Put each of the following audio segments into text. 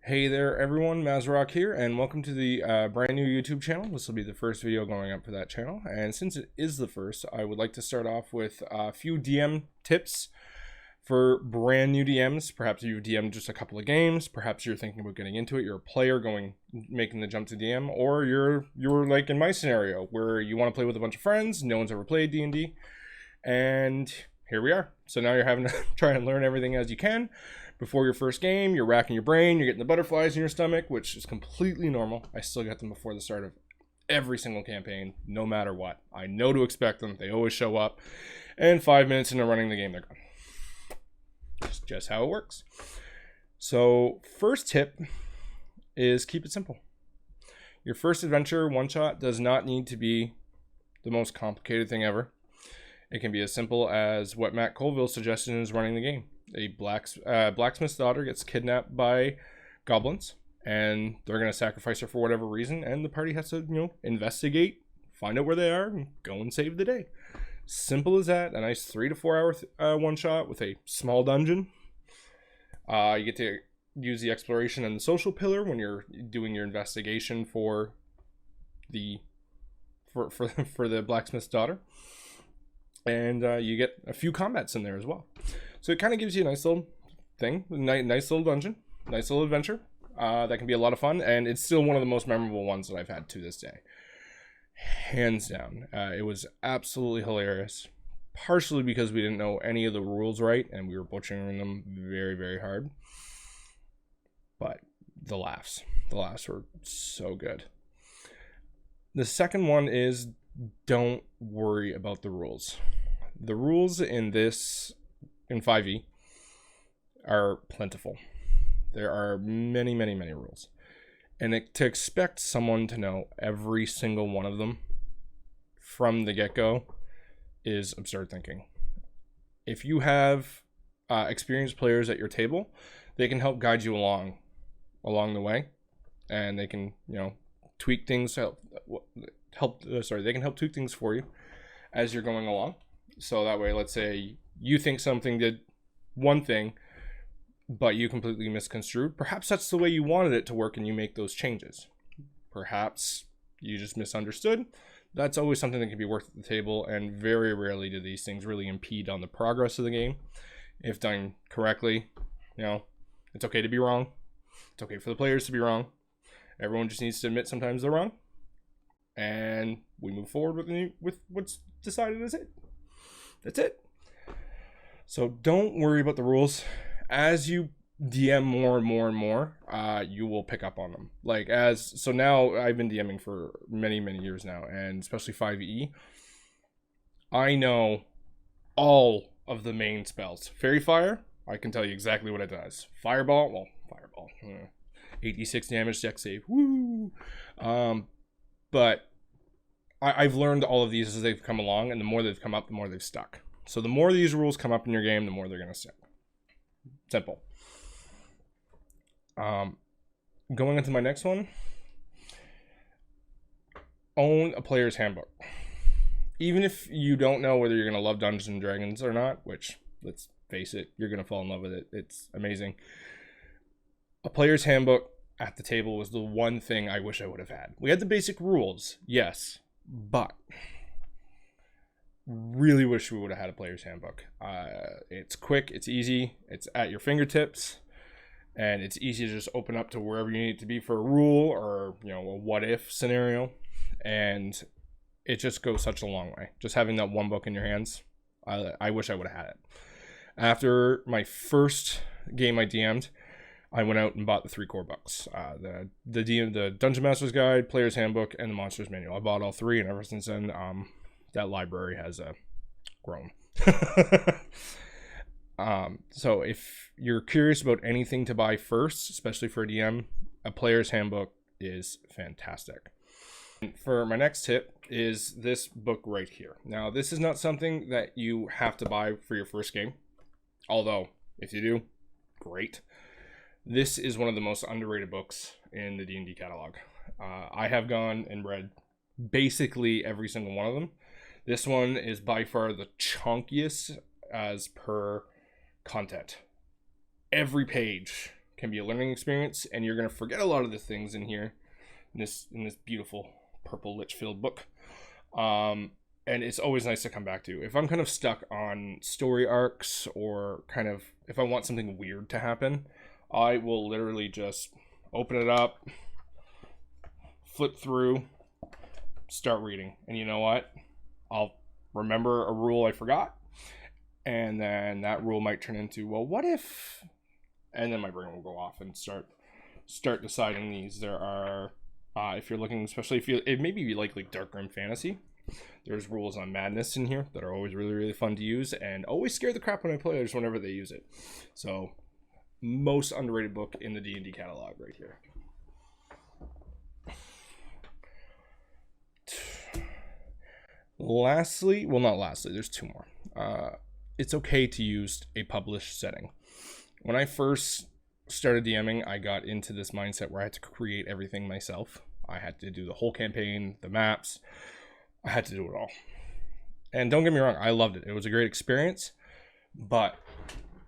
Hey there everyone, Mazrock here, and welcome to the brand new YouTube channel. This will be the first video going up for that channel, and since it is the first, I would like to start off with a few DM tips for brand new DMs. Perhaps you've DM'd just a couple of games, perhaps you're thinking about getting into it, you're a player making the jump to DM, or you're like in my scenario, where you want to play with a bunch of friends, no one's ever played D&D, and here we are. So now you're having to try and learn everything as you can. Before your first game, you're racking your brain, you're getting the butterflies in your stomach, which is completely normal. I still get them before the start of every single campaign, no matter what. I know to expect them, they always show up, and 5 minutes into running the game, they're gone. That's just how it works. So, first tip is keep it simple. Your first adventure, one-shot, does not need to be the most complicated thing ever. It can be as simple as what Matt Colville suggested is running the game. A blacksmith's daughter gets kidnapped by goblins, and they're going to sacrifice her for whatever reason, and the party has to, investigate, find out where they are, and go and save the day. Simple as that. A nice 3 to 4 hour one-shot with a small dungeon. You get to use the exploration and the social pillar when you're doing your investigation for the blacksmith's daughter. And you get a few combats in there as well. So it kind of gives you a nice little thing, nice little dungeon, nice little adventure. That can be a lot of fun, and it's still one of the most memorable ones that I've had to this day. Hands down. It was absolutely hilarious. Partially because we didn't know any of the rules right, and we were butchering them very, very hard. But the laughs were so good. The second one is don't worry about the rules. The rules in 5e are plentiful. There are many, many, many rules. And to expect someone to know every single one of them from the get-go is absurd thinking. If you have experienced players at your table, they can help guide you along the way, and they can, tweak things, they can help tweak things for you as you're going along. So that way, let's say you think something did one thing, but you completely misconstrued. Perhaps that's the way you wanted it to work and you make those changes. Perhaps you just misunderstood. That's always something that can be worked at the table, and very rarely do these things really impede on the progress of the game. If done correctly, it's okay to be wrong. It's okay for the players to be wrong. Everyone just needs to admit sometimes they're wrong. And we move forward with what's decided as it. That's it. So don't worry about the rules. As you DM more and more and more, you will pick up on them. So now I've been DMing for many, many years now, and especially 5e. I know all of the main spells. Fairy Fire, I can tell you exactly what it does. Fireball, 86 damage, dex save. Woo! But I've learned all of these as they've come along, and the more they've come up, the more they've stuck. So the more these rules come up in your game, the more they're going to stick. Simple. Going into my next one, own a player's handbook. Even if you don't know whether you're going to love Dungeons and Dragons or not, which, let's face it, you're going to fall in love with it. It's amazing. A player's handbook at the table was the one thing I wish I would have had. We had the basic rules, yes, but really wish we would have had a player's handbook. It's quick, it's easy, it's at your fingertips, and it's easy to just open up to wherever you need it to be for a rule or, a what-if scenario, and it just goes such a long way. Just having that one book in your hands, I wish I would have had it. After my first game I DM'd, I went out and bought the 3 core books. The Dungeon Master's Guide, Player's Handbook, and the Monster's Manual. I bought all 3, and ever since then, that library has grown. So if you're curious about anything to buy first, especially for a DM, a Player's Handbook is fantastic. For my next tip is this book right here. Now, this is not something that you have to buy for your first game, although if you do, great. This is one of the most underrated books in the D&D catalog. I have gone and read basically every single one of them. This one is by far the chunkiest as per content. Every page can be a learning experience, and you're going to forget a lot of the things in here, in this beautiful purple lich-filled book. And it's always nice to come back to. If I'm kind of stuck on story arcs, or kind of if I want something weird to happen, I will literally just open it up, flip through, start reading. And you know what? I'll remember a rule I forgot, and then that rule might turn into, well, what if? And then my brain will go off and start deciding these. There are, if you're looking, especially if it maybe you like dark grim fantasy, there's rules on madness in here that are always really, really fun to use, and always scare the crap out of players whenever they use it. So, most underrated book in the D&D catalog right here. Lastly, well, not lastly, there's two more. It's okay to use a published setting. When I first started DMing, I got into this mindset where I had to create everything myself. I had to do the whole campaign, the maps. I had to do it all. And don't get me wrong, I loved it. It was a great experience. But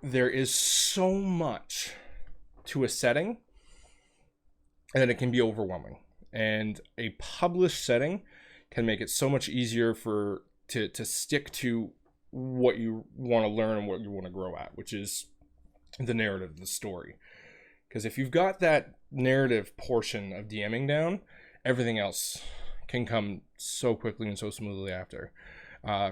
there is so much to a setting, and then it can be overwhelming. And a published setting can make it so much easier to stick to what you want to learn and what you want to grow at, which is the narrative, the story. Because if you've got that narrative portion of DMing down, everything else can come so quickly and so smoothly after.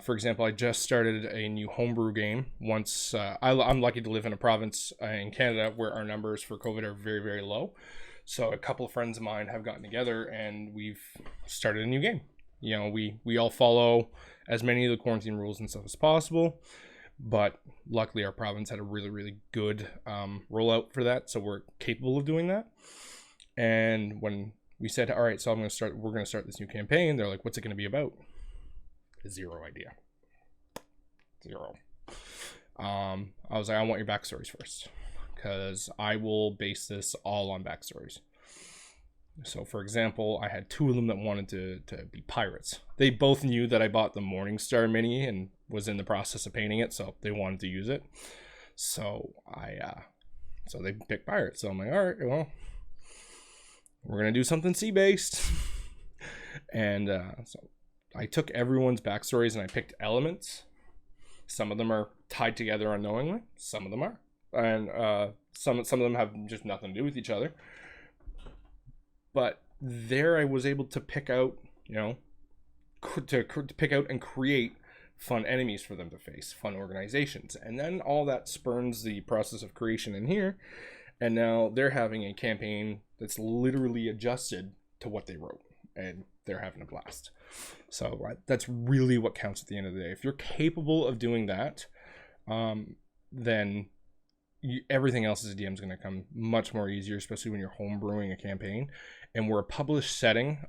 For example, I just started a new homebrew game. Once I'm lucky to live in a province in Canada where our numbers for COVID are very, very low. So a couple of friends of mine have gotten together and we've started a new game. You know, we all follow as many of the quarantine rules and stuff as possible, but luckily our province had a really, really good rollout for that, so we're capable of doing that. And when we said, all right, so we're going to start this new campaign, they're like, what's it going to be about? Zero idea. Zero. I was like, I want your backstories first, because I will base this all on backstories. So, for example, I had two of them that wanted to be pirates. They both knew that I bought the Morningstar mini and was in the process of painting it, so they wanted to use it. So so they picked pirates. So I'm like, all right, well, we're gonna do something sea-based. And so I took everyone's backstories and I picked elements. Some of them are tied together unknowingly. Some of them are, and some of them have just nothing to do with each other. But there I was able to pick out, to pick out and create fun enemies for them to face, fun organizations. And then all that spurns the process of creation in here. And now they're having a campaign that's literally adjusted to what they wrote. And they're having a blast. So that's really what counts at the end of the day. If you're capable of doing that, then everything else as a DM is going to come much more easier, especially when you're homebrewing a campaign. And where a published setting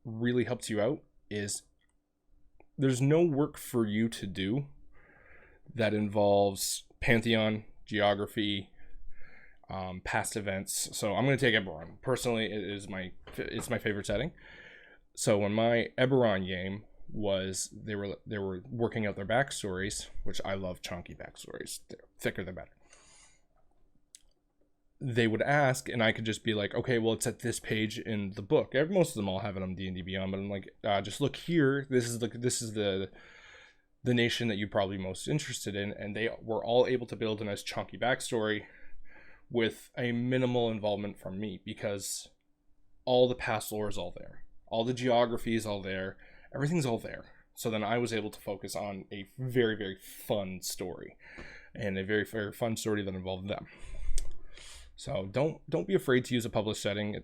really helps you out is there's no work for you to do that involves Pantheon, geography, past events. So I'm going to take Eberron. Personally, it's my favorite setting. So when my Eberron game was, they were working out their backstories, which I love chunky backstories. They're thicker the better. They would ask, and I could just be like, okay, well, it's at this page in the book. Most of them all have it on D&D Beyond, but I'm like, just look here. This is the nation that you're probably most interested in, and they were all able to build a nice chunky backstory with a minimal involvement from me, because all the past lore is all there, all the geography is all there, everything's all there. So then I was able to focus on a very, very fun story, and a very, very fun story that involved them. So don't be afraid to use a published setting.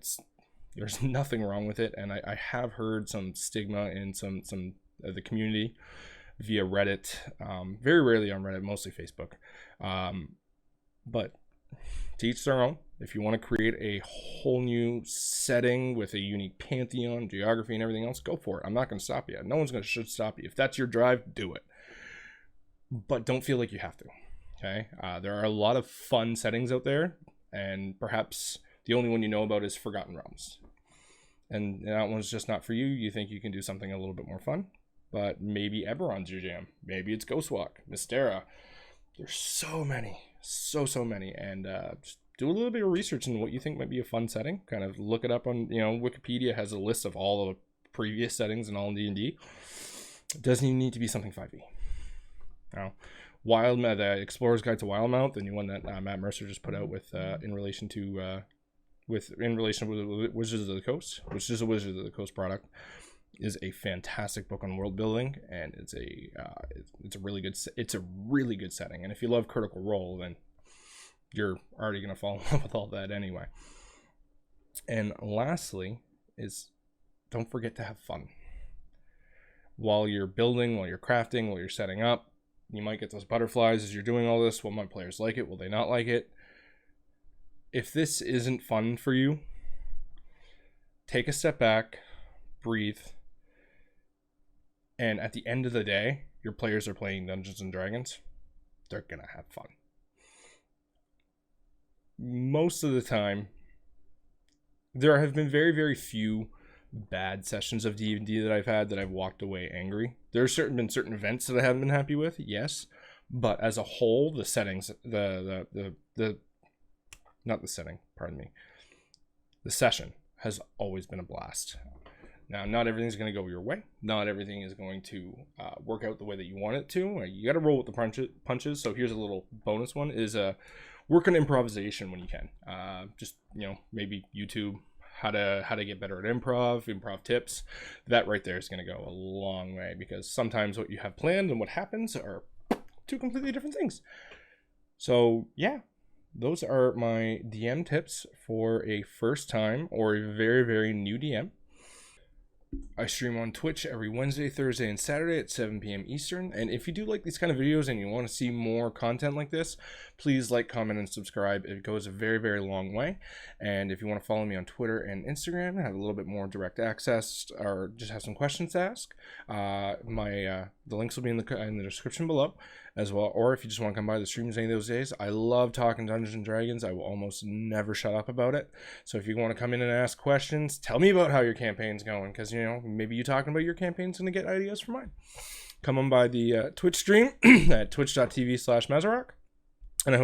There's nothing wrong with it, and I have heard some stigma in some of the community via Reddit, very rarely on Reddit, mostly Facebook. But to each their own. If you want to create a whole new setting with a unique pantheon, geography, and everything else, go for it. I'm not going to stop you. No one's should stop you. If that's your drive, do it. But don't feel like you have to. Okay? There are a lot of fun settings out there, and perhaps the only one you know about is Forgotten Realms. And that one's just not for you. You think you can do something a little bit more fun, but maybe Eberron's your jam. Maybe it's Ghostwalk, Mystera. There's so many, so many, and just do a little bit of research into what you think might be a fun setting. Kind of look it up on, Wikipedia has a list of all the previous settings in all D&D. It doesn't even need to be something 5e. Now, the Explorer's Guide to Wildmount, the new one that Matt Mercer just put out with in relation to Wizards of the Coast, which is a Wizards of the Coast product, is a fantastic book on world building, and it's a really good setting. And if you love Critical Role, then you're already gonna fall in love with all that anyway. And lastly is, don't forget to have fun while you're building, while you're crafting, while you're setting up. You might get those butterflies as you're doing all this. Will my players like it? Will they not like it? If this isn't fun for you, take a step back, breathe, and at the end of the day, your players are playing Dungeons and Dragons. They're gonna have fun. Most of the time, there have been very, very few bad sessions of D&D that I've had that I've walked away angry. There have been certain events that I haven't been happy with, yes, but as a whole, the settings, not the setting, pardon me, the session has always been a blast. Now, not everything's going to go your way. Not everything is going to work out the way that you want it to. You got to roll with the punches. So here's a little bonus one: is work on improvisation when you can. Just maybe YouTube how to get better at improv tips. That right there is going to go a long way, because sometimes what you have planned and what happens are two completely different things. So yeah, those are my DM tips for a first time or a very, very new DM. I stream on Twitch every Wednesday, Thursday, and Saturday at 7 p.m. Eastern. And if you do like these kind of videos and you want to see more content like this, please like, comment, and subscribe. It goes a very, very long way. And if you want to follow me on Twitter and Instagram, have a little bit more direct access, or just have some questions to ask, the links will be in the description below as well. Or if you just want to come by the streams any of those days, I love talking Dungeons and Dragons. I will almost never shut up about it. So if you want to come in and ask questions, tell me about how your campaign's going, because maybe you talking about your campaign's going to get ideas for mine. Come on by the Twitch stream at twitch.tv/Mazarok.